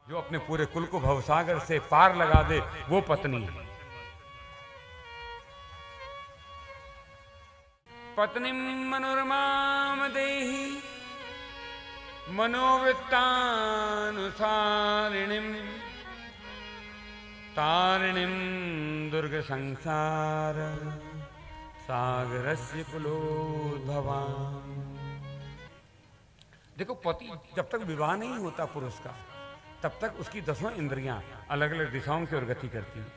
जो अपने पूरे कुल को भवसागर से पार लगा दे वो पत्नी है। पत्नीं मनोरमां देहि मनोवृत्तानुसारिणीं तारिणीं दुर्ग संसार सागरस्य कुलोद्भवाम्। देखो, पति जब तक विवाह नहीं होता पुरुष का, तब तक उसकी 10 इंद्रियां अलग अलग दिशाओं की ओर गति करती हैं।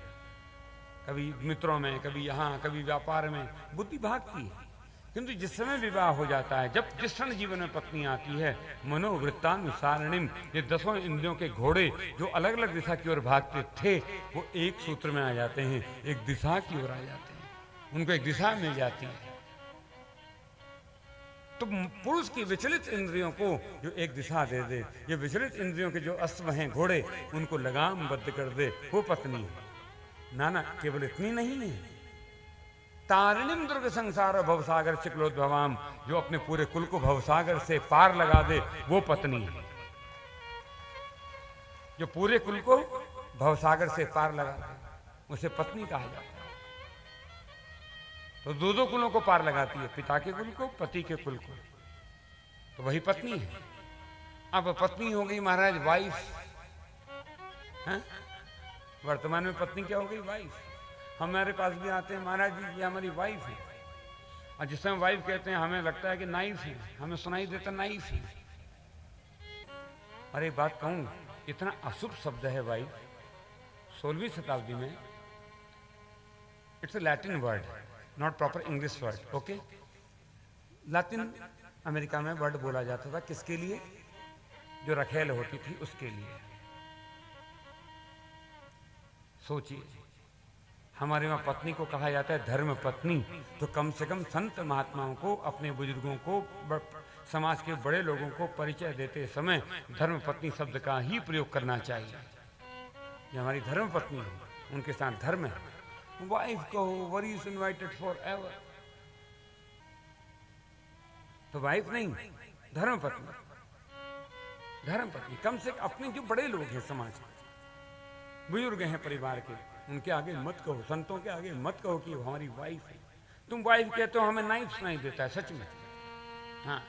कभी मित्रों में, कभी यहाँ, कभी व्यापार में बुद्धि भागती है। किंतु जिस समय विवाह हो जाता है, जब जिस क्षण जीवन में पत्नी आती है, मनोवृत्तानुसारिणीम, ये 10 इंद्रियों के घोड़े जो अलग अलग दिशा की ओर भागते थे वो एक सूत्र में आ जाते हैं, एक दिशा की ओर आ जाते हैं, उनको एक दिशा मिल जाती है। तो पुरुष की विचलित इंद्रियों को जो एक दिशा दे दे, ये विचलित इंद्रियों के जो अश्व हैं, घोड़े, उनको लगामबद्ध कर दे, वो पत्नी है। ना, केवल इतनी नहीं है, तारिणीम दुर्ग संसार भवसागर चिक्लोद्भवाम, जो अपने पूरे कुल को भवसागर से पार लगा दे वो पत्नी है। जो पूरे कुल को भवसागर से पार लगा दे उसे पत्नी कहा जाता है। तो दो कुलों को पार लगाती है, पिता के कुल को, पति के कुल को, तो वही पत्नी है। अब पत्नी हो गई महाराज वाइफ, हैं? वर्तमान में पत्नी क्या हो गई? वाइफ। हमारे पास भी आते हैं, महाराज जी ये हमारी वाइफ है, और जिस समय वाइफ कहते हैं हमें लगता है कि नाइफ है, हमें सुनाई देता नाइफ है। अरे बात कहूं, इतना अशुभ शब्द है वाइफ। 16वीं शताब्दी में it's a Latin word, not proper English word, okay. Latin America में वर्ड बोला जाता था किसके लिए? जो रखेल होती थी उसके लिए। सोचिए, हमारे वहां पत्नी को कहा जाता है धर्म पत्नी, तो कम से कम संत महात्माओं को, अपने बुजुर्गों को, समाज के बड़े लोगों को परिचय देते समय धर्म पत्नी शब्द का ही प्रयोग करना चाहिए। ये हमारी धर्म पत्नी है, उनके साथ धर्म है। वाइफ कहो, worry is invited for ever, तो वाइफ नहीं, धर्म पत्नी। धर्म पत्नी कम से कम अपने जो बड़े लोग हैं, समाज के बुजुर्ग हैं परिवार के, उनके आगे मत कहो, संतों के आगे मत कहो कि वो हमारी वाइफ है। तुम वाइफ कहते हो, हमें नाइफ सुनाई देता है, सच में। हाँ,